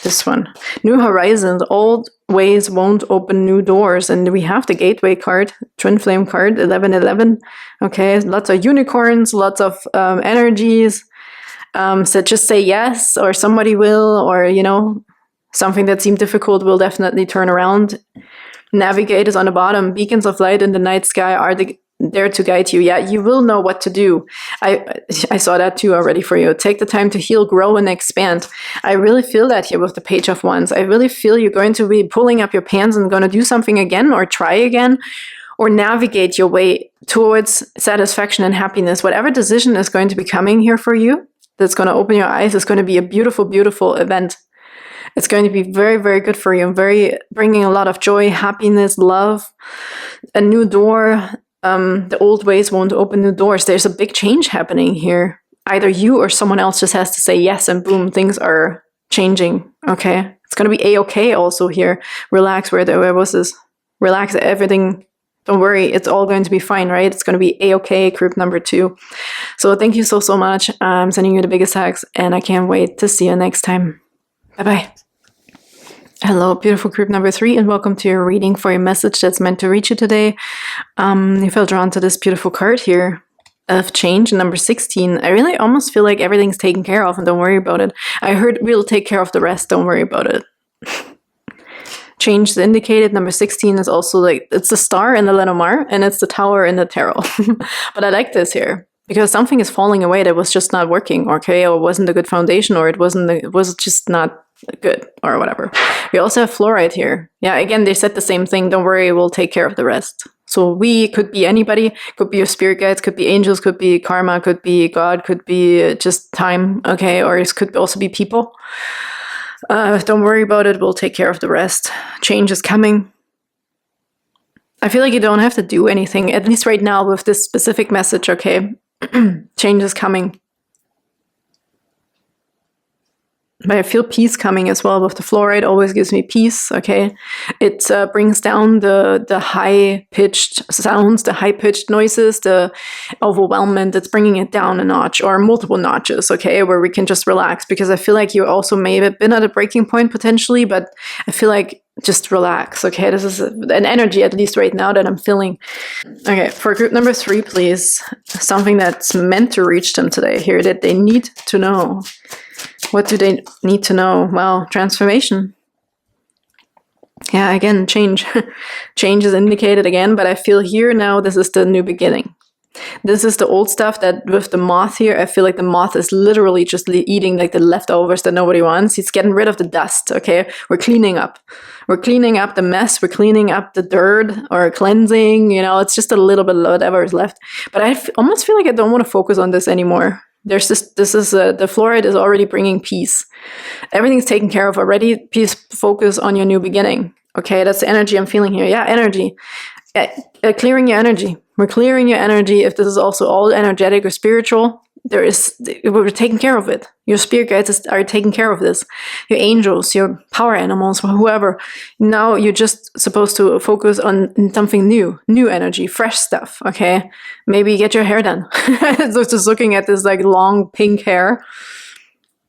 this one? New horizons. Old ways won't open new doors. And we have the gateway card, twin flame card, 1111. Okay, lots of unicorns, lots of energies. So just say yes, or somebody will, or, something that seemed difficult will definitely turn around. Navigators on the bottom, beacons of light in the night sky are there to guide you. Yeah, you will know what to do. I saw that too already for you. Take the time to heal, grow, and expand. I really feel that here with the Page of Wands. I really feel you're going to be pulling up your pants and going to do something again, or try again, or navigate your way towards satisfaction and happiness. Whatever decision is going to be coming here for you, that's going to open your eyes, is going to be a beautiful, beautiful event. It's going to be very, very good for you. Bringing a lot of joy, happiness, love, a new door. The old ways won't open new doors. There's a big change happening here. Either you or someone else just has to say yes, and boom, things are changing. Okay, it's going to be a-okay also here. Relax. Where was this? Relax. Everything. Don't worry. It's all going to be fine, right? It's going to be a-okay. Group number 2. So thank you so much. I'm sending you the biggest hugs, and I can't wait to see you next time. Bye-bye. Hello, beautiful group number 3, and welcome to your reading for your message that's meant to reach you today. You felt drawn to this beautiful card here of change, number 16. I really almost feel like everything's taken care of, and don't worry about it. I heard we'll take care of the rest, don't worry about it. Change is indicated. Number 16 is also like, it's the star in the Lenormand, and it's the tower in the tarot. But I like this here, because something is falling away that was just not working, okay, or wasn't a good foundation, or it was just not good, or whatever. We also have fluorite here. Yeah, again, they said the same thing. Don't worry, we'll take care of the rest. So we could be anybody, could be your spirit guides, could be angels, could be karma, could be God, could be just time, okay, or it could also be people. Don't worry about it, we'll take care of the rest. Change is coming. I feel like you don't have to do anything, at least right now with this specific message, okay? Change is coming. But I feel peace coming as well with the fluoride. Always gives me peace. Okay, it brings down the high pitched sounds, the high pitched noises, the overwhelmment. It's bringing it down a notch or multiple notches. Okay, where we can just relax, because I feel like you also may have been at a breaking point potentially, but I feel like just relax. Okay, this is an energy, at least right now, that I'm feeling. Okay, for group number 3, please, something that's meant to reach them today here, that they need to know. What do they need to know? Well, transformation. Yeah, again, change. Change is indicated again, but I feel here now this is the new beginning. This is the old stuff that with the moth here, I feel like the moth is literally just eating like the leftovers that nobody wants. It's getting rid of the dust, okay? We're cleaning up. We're cleaning up the mess. We're cleaning up the dirt or cleansing, you know, it's just a little bit of whatever is left. But I almost feel like I don't want to focus on this anymore. There's the fluoride is already bringing peace. Everything's taken care of already. Please focus on your new beginning. Okay, that's the energy I'm feeling here. Yeah, energy. Clearing your energy. We're clearing your energy. If this is also all energetic or spiritual, we're taking care of it. Your spirit guides are taking care of this. Your angels, your power animals, whoever. Now you're just supposed to focus on something new energy, fresh stuff. Okay, maybe get your hair done. So just looking at this like long pink hair.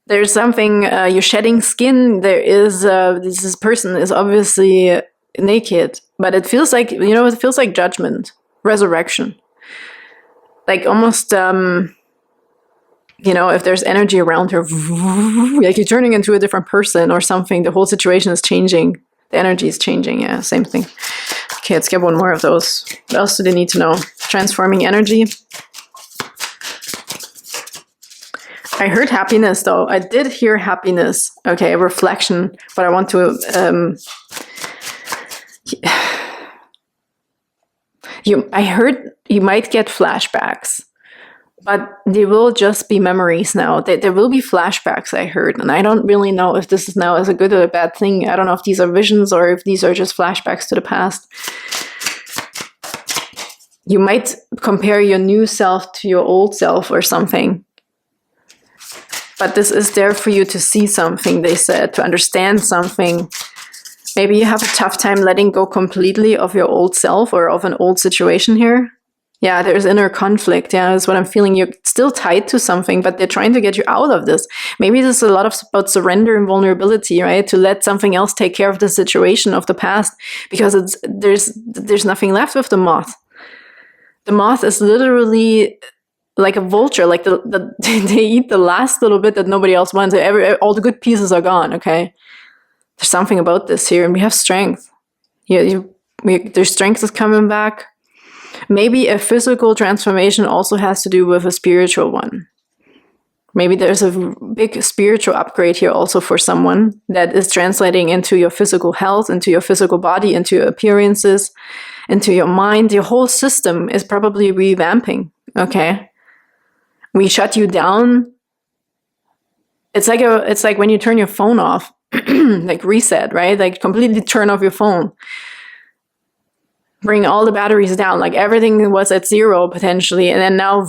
There's something you're shedding skin. There is this person is obviously naked, but it feels like, you know, it feels like judgment, resurrection, like almost. You know, if there's energy around her, like you're turning into a different person or something, the whole situation is changing. The energy is changing. Yeah, same thing. Okay, let's get one more of those. What else do they need to know? Transforming energy. I heard happiness, though. I did hear happiness. Okay, reflection. But I want to... I heard you might get flashbacks. But they will just be memories now. There will be flashbacks, I heard. And I don't really know if this is now as a good or a bad thing. I don't know if these are visions or if these are just flashbacks to the past. You might compare your new self to your old self or something. But this is there for you to see something, they said, to understand something. Maybe you have a tough time letting go completely of your old self or of an old situation here. Yeah, there's inner conflict. Yeah, that's what I'm feeling. You're still tied to something, but they're trying to get you out of this. Maybe this is a lot about surrender and vulnerability, right? To let something else take care of the situation of the past, because there's nothing left with the moth. The moth is literally like a vulture. Like they eat the last little bit that nobody else wants. All the good pieces are gone. Okay, there's something about this here, and we have strength. Yeah, their strength is coming back. Maybe a physical transformation also has to do with a spiritual one. Maybe there's a big spiritual upgrade here also for someone that is translating into your physical health, into your physical body, into your appearances, into your mind. Your whole system is probably revamping, okay? We shut you down. It's like when you turn your phone off, like reset, right? Like completely turn off your phone. Bring all the batteries down, like everything was at 0 potentially, and then now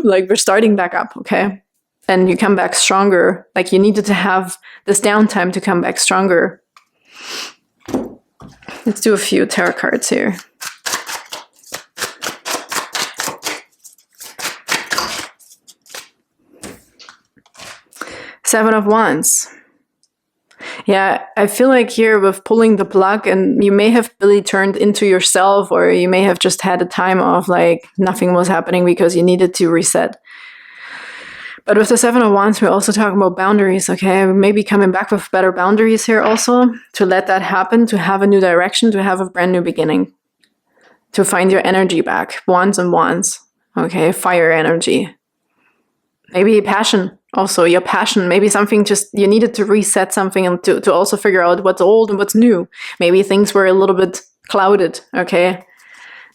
like we're starting back up, okay? And you come back stronger. Like you needed to have this downtime to come back stronger. Let's do a few tarot cards here. Seven of Wands. Yeah, I feel like here with pulling the plug, and you may have really turned into yourself, or you may have just had a time of like nothing was happening because you needed to reset. But with the Seven of Wands, we're also talking about boundaries, okay? Maybe coming back with better boundaries here also, to let that happen, to have a new direction, to have a brand new beginning, to find your energy back. Wands and Wands, okay? Fire energy. Maybe passion. Also, your passion, maybe something just, you needed to reset something and to also figure out what's old and what's new. Maybe things were a little bit clouded, okay?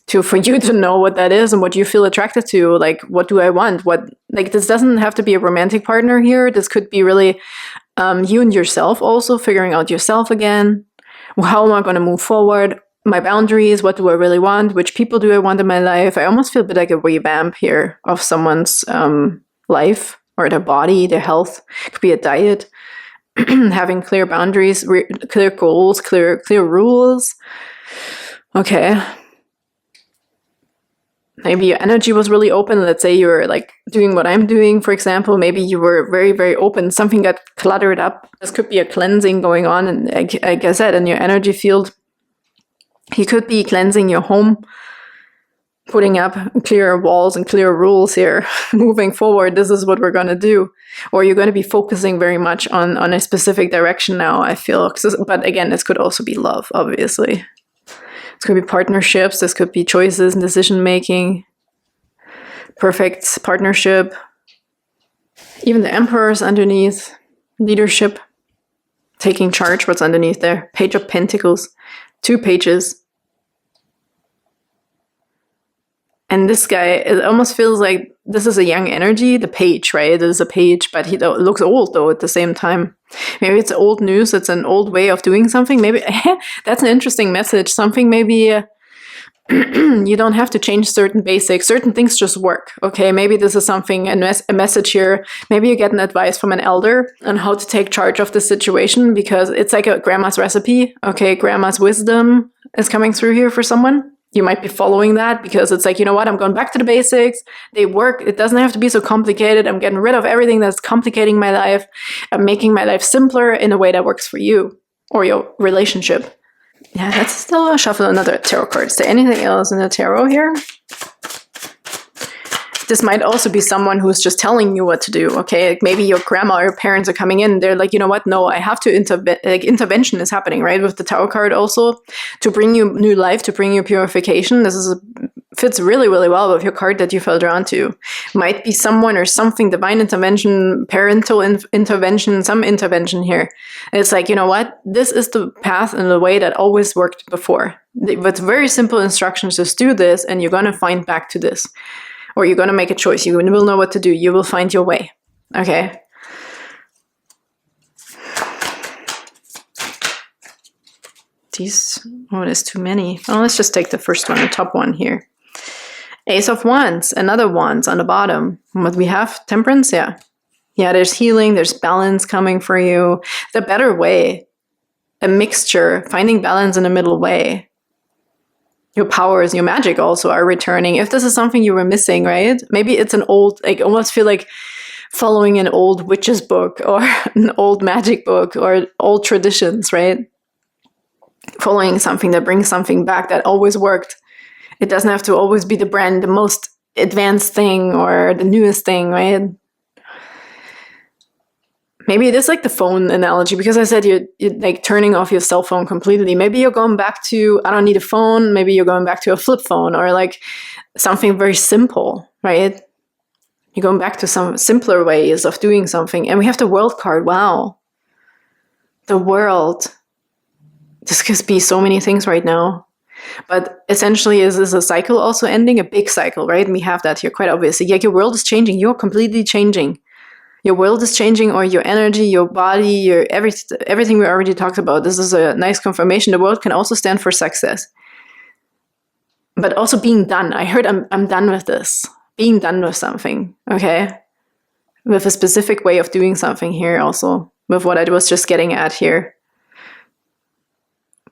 For you to know what that is and what you feel attracted to, like, what do I want? This doesn't have to be a romantic partner here. This could be really you and yourself also, figuring out yourself again. How am I going to move forward? My boundaries, what do I really want? Which people do I want in my life? I almost feel a bit like a revamp here of someone's life. or their body, their health. It could be a diet, having clear boundaries, clear goals, clear rules. Okay. Maybe your energy was really open. Let's say you were like doing what I'm doing, for example. Maybe you were very, very open. Something got cluttered up. This could be a cleansing going on. And like I said, in your energy field, you could be cleansing your home, putting up clear walls and clear rules here. Moving forward, this is what we're going to do. Or you're going to be focusing very much on a specific direction now, I feel. But again, this could also be love, obviously. This could be partnerships. This could be choices and decision-making. Perfect partnership. Even the Emperor's underneath. Leadership. Taking charge. What's underneath there? Page of Pentacles. 2 pages. And this guy, it almost feels like this is a young energy, the page, right? It is a page, but he looks old, though, at the same time. Maybe it's old news. It's an old way of doing something. Maybe that's an interesting message. Something maybe you don't have to change certain basics. Certain things just work, okay? Maybe this is something, a message here. Maybe you get an advice from an elder on how to take charge of the situation, because it's like a grandma's recipe, okay? Grandma's wisdom is coming through here for someone. You might be following that because it's like, you know what, I'm going back to the basics. They work. It doesn't have to be so complicated. I'm getting rid of everything that's complicating my life. I'm making my life simpler in a way that works for you or your relationship. Yeah, let's still shuffle another tarot card. Is there anything else in the tarot here? This might also be someone who's just telling you what to do, okay? Like maybe your grandma or your parents are coming in. They're like, you know what? No, I have to intervention is happening, right? With the tarot card also, to bring you new life, to bring you purification. This fits really, really well with your card that you fell drawn to. Might be someone or something, divine intervention, parental intervention, some intervention here. And it's like, you know what? This is the path and the way that always worked before. With very simple instructions, just do this and you're going to find back to this. Or you're going to make a choice. You will know what to do. You will find your way. Okay? There's too many. Oh, let's just take the first one, the top one here. Ace of Wands, another Wands on the bottom. What we have? Temperance? Yeah. Yeah, there's healing. There's balance coming for you. The better way. A mixture. Finding balance in the middle way. Your powers, your magic also are returning. If this is something you were missing, right? Maybe it's an old, like almost feel like following an old witch's book or an old magic book or old traditions, right? Following something that brings something back that always worked. It doesn't have to always be the most advanced thing or the newest thing, right? Maybe it is like the phone analogy, because I said you're like turning off your cell phone completely. Maybe you're going back to, I don't need a phone. Maybe you're going back to a flip phone or like something very simple, right? You're going back to some simpler ways of doing something. And we have the World card. Wow. The World. This could be so many things right now. But essentially, is this a cycle also ending? A big cycle, right? And we have that here quite obviously. Yeah, your world is changing. You're completely changing. Your world is changing, or your energy, your body, your everything we already talked about. This is a nice confirmation. The world can also stand for success. But also being done. I heard I'm done with this. Being done with something, okay? With a specific way of doing something here also. With what I was just getting at here.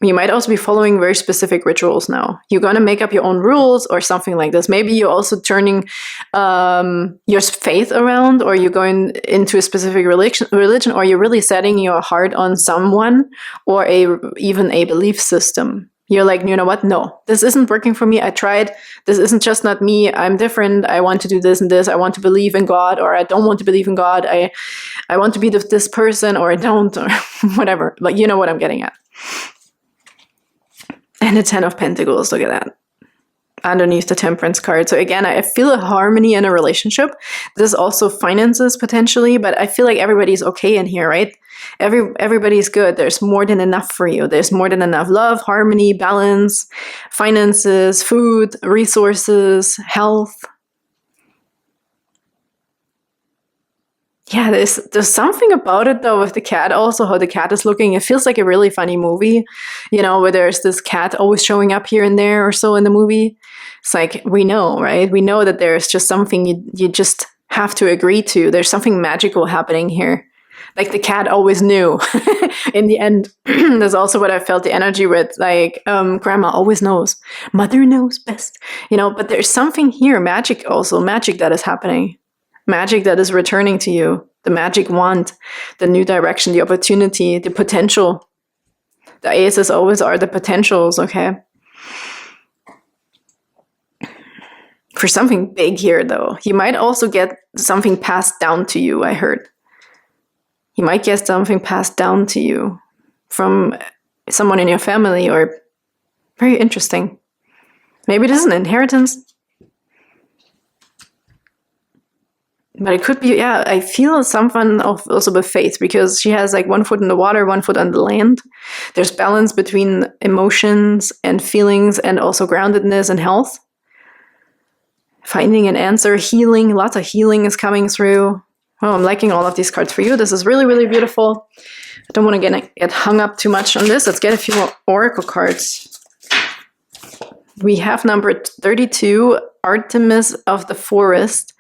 You might also be following very specific rituals now. You're going to make up your own rules or something like this. Maybe you're also turning your faith around, or you're going into a specific religion, or you're really setting your heart on someone or even a belief system. You're like, you know what? No, this isn't working for me. I tried. This isn't just not me. I'm different. I want to do this and this. I want to believe in God, or I don't want to believe in God. I want to be this person, or I don't, or whatever. Like, you know what I'm getting at. And the 10 of Pentacles, look at that. Underneath the Temperance card. So again, I feel a harmony in a relationship. This is also finances potentially, but I feel like everybody's okay in here, right? Everybody's good. There's more than enough for you. There's more than enough love, harmony, balance, finances, food, resources, health. Yeah, there's something about it though with the cat also, how the cat is looking. It feels like a really funny movie, you know, where there's this cat always showing up here and there or so in the movie. It's like, we know, right? We know that there's just something you just have to agree to. There's something magical happening here. Like the cat always knew in the end. That's also what I felt the energy with. Like, grandma always knows. Mother knows best. You know, but there's something here, magic also, magic that is happening. Magic that is returning to you. The magic wand, the new direction, the opportunity, the potential. The aces always are the potentials, okay? For something big here, though. You might also get something passed down to you, I heard. You might get something passed down to you from someone in your family, or very interesting. Maybe this is an inheritance. But it could be, yeah, I feel someone also with faith, because she has like one foot in the water, one foot on the land. There's balance between emotions and feelings and also groundedness and health. Finding an answer, healing, lots of healing is coming through. Oh, I'm liking all of these cards for you. This is really, really beautiful. I don't want to get hung up too much on this. Let's get a few more oracle cards. We have number 32, Artemis of the Forest.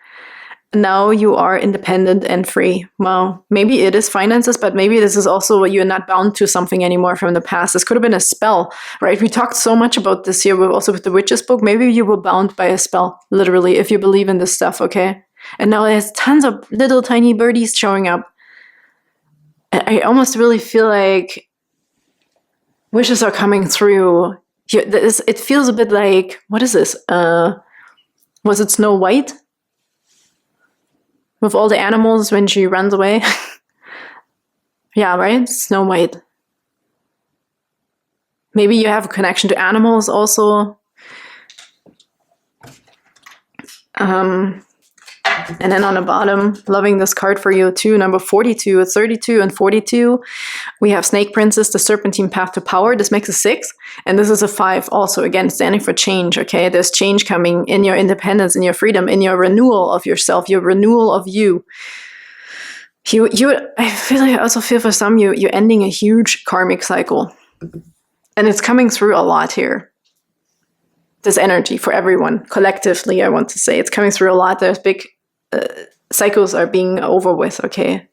Now you are independent and free. Well, maybe it is finances, but maybe this is also you're not bound to something anymore from the past. This could have been a spell, right? We talked so much about this here, also with the Witch's book. Maybe you were bound by a spell, literally, if you believe in this stuff, okay? And now there's tons of little tiny birdies showing up. I almost really feel like wishes are coming through. It feels a bit like, what is this? Was it Snow White? With all the animals when she runs away. Yeah, right? Snow White. Maybe you have a connection to animals also. And then on the bottom, loving this card for you too, number 42, 32 and 42. We have Snake Princess, the Serpentine Path to Power. This makes a 6. And this is a 5 also, again, standing for change, okay? There's change coming in your independence, in your freedom, in your renewal of yourself, your renewal of you. I feel like I also feel for some you're ending a huge karmic cycle. And it's coming through a lot here. This energy for everyone, collectively, I want to say. It's coming through a lot. There's big cycles are being over with, okay?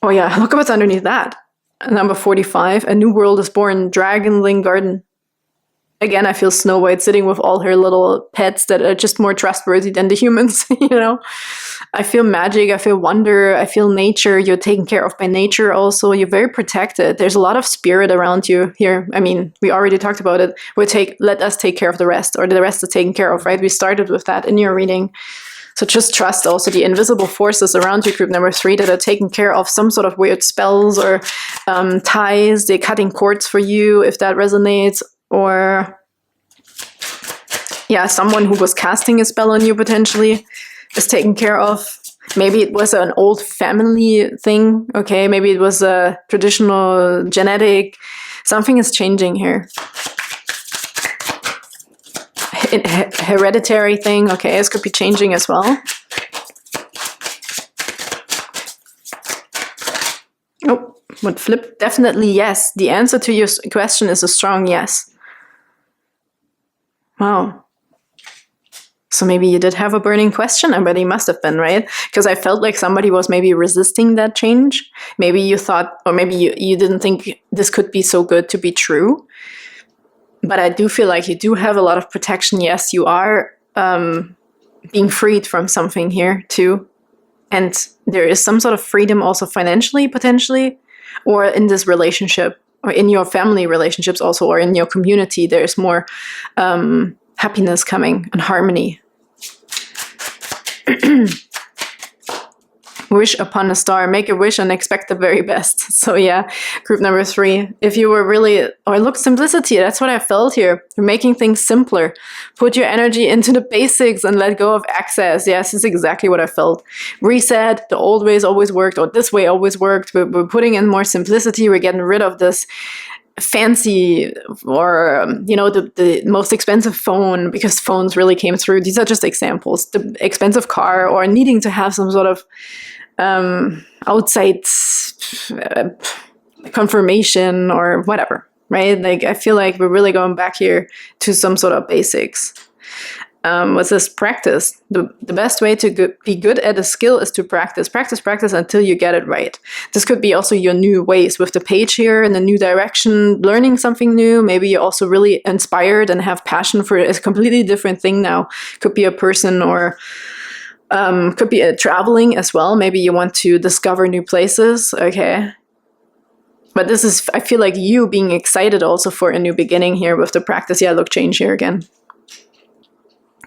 Oh yeah, look what's underneath that. Number 45, a new world is born, Dragonling Garden. Again, I feel Snow White sitting with all her little pets that are just more trustworthy than the humans, you know? I feel magic, I feel wonder, I feel nature. You're taken care of by nature also. You're very protected. There's a lot of spirit around you here. I mean, we already talked about it. Let us take care of the rest, or the rest is taken care of, right? We started with that in your reading. So just trust also the invisible forces around you, group number 3, that are taking care of some sort of weird spells or ties. They're cutting cords for you, if that resonates. Or, yeah, someone who was casting a spell on you potentially is taken care of. Maybe it was an old family thing, okay? Maybe it was a traditional genetic. Something is changing here. Hereditary thing, okay, this could be changing as well. Oh, would flip? Definitely yes. The answer to your question is a strong yes. Wow. So maybe you did have a burning question. I bet you must have been, right? Because I felt like somebody was maybe resisting that change. Maybe you thought, or maybe you didn't think this could be so good to be true. But I do feel like you do have a lot of protection. Yes, you are being freed from something here too. And there is some sort of freedom also financially, potentially, or in this relationship, or in your family relationships also, or in your community. There's more happiness coming and harmony. Wish upon a star. Make a wish and expect the very best. So yeah, group number 3. If you were really, or look, simplicity. That's what I felt here. You're making things simpler. Put your energy into the basics and let go of excess. Yes, this is exactly what I felt. Reset. The old ways always worked, or this way always worked. We're putting in more simplicity. We're getting rid of this fancy, or the most expensive phone, because phones really came through. These are just examples. The expensive car, or needing to have some sort of outside confirmation or whatever, right? Like, I feel like we're really going back here to some sort of basics. what's this? Practice. The best way to be good at a skill is to practice. Practice until you get it right. This could be also your new ways with the page here in the new direction, learning something new. Maybe you're also really inspired and have passion for a completely different thing now. Could be a person or could be traveling as well. Maybe you want to discover new places. Okay. But this is, I feel like you being excited also for a new beginning here with the practice. Yeah, look, change here again.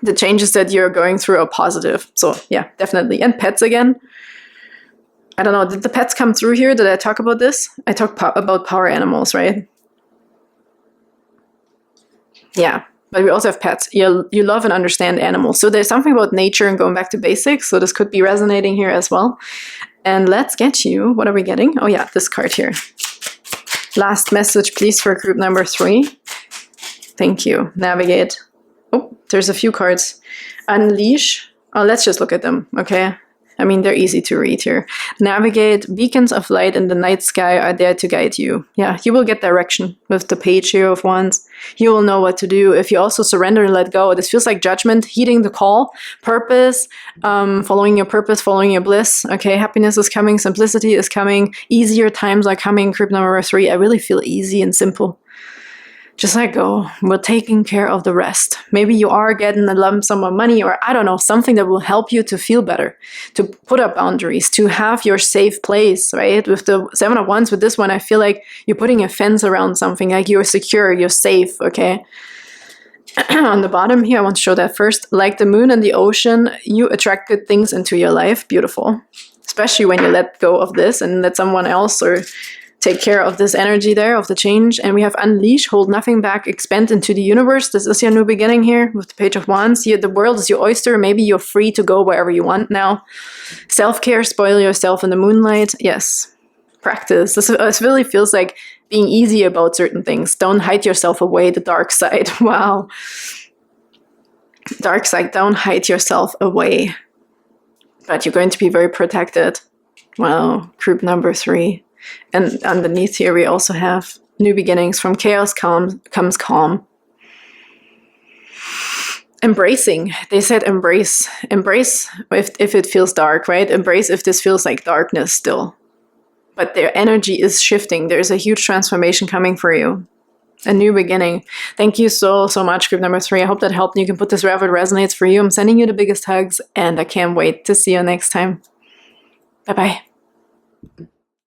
The changes that you're going through are positive. So yeah, definitely. And pets again. I don't know, did the pets come through here? Did I talk about this? I talked about power animals, right? Yeah, but we also have pets. You love and understand animals. So there's something about nature and going back to basics. So this could be resonating here as well. And let's get you, what are we getting? Oh yeah, this card here. Last message, please, for group number 3. Thank you. Navigate. Oh, there's a few cards. Unleash. Oh, let's just look at them, okay? I mean, they're easy to read here. Navigate. Beacons of light in the night sky are there to guide you. Yeah, you will get direction with the page here of wands. You will know what to do if you also surrender and let go. This feels like judgment, heeding the call, purpose, following your purpose, following your bliss. Okay, happiness is coming, simplicity is coming, easier times are coming. Group number 3, I really feel easy and simple. Just let go. We're taking care of the rest. Maybe you are getting a lump sum of money, or I don't know, something that will help you to feel better, to put up boundaries, to have your safe place, right? With the 7 of Wands, with this one, I feel like you're putting a fence around something, like you're secure, you're safe, okay? On the bottom here, I want to show that first. Like the moon and the ocean, you attract good things into your life. Beautiful. Especially when you let go of this and let someone else or take care of this energy there, of the change. And we have unleash, hold nothing back, expand into the universe. This is your new beginning here with the Page of Wands. Here, the world is your oyster. Maybe you're free to go wherever you want now. Self-care, spoil yourself in the moonlight. Yes, practice. This really feels like being easy about certain things. Don't hide yourself away, the dark side. Wow. Dark side, don't hide yourself away. But you're going to be very protected. Wow, group number 3. And underneath here we also have new beginnings. From chaos comes calm. Embracing. They said embrace. Embrace if it feels dark, right? Embrace if this feels like darkness still. But their energy is shifting. There's a huge transformation coming for you. A new beginning. Thank you so much, group number 3. I hope that helped. You can put this wherever it resonates for you. I'm sending you the biggest hugs, and I can't wait to see you next time. Bye-bye.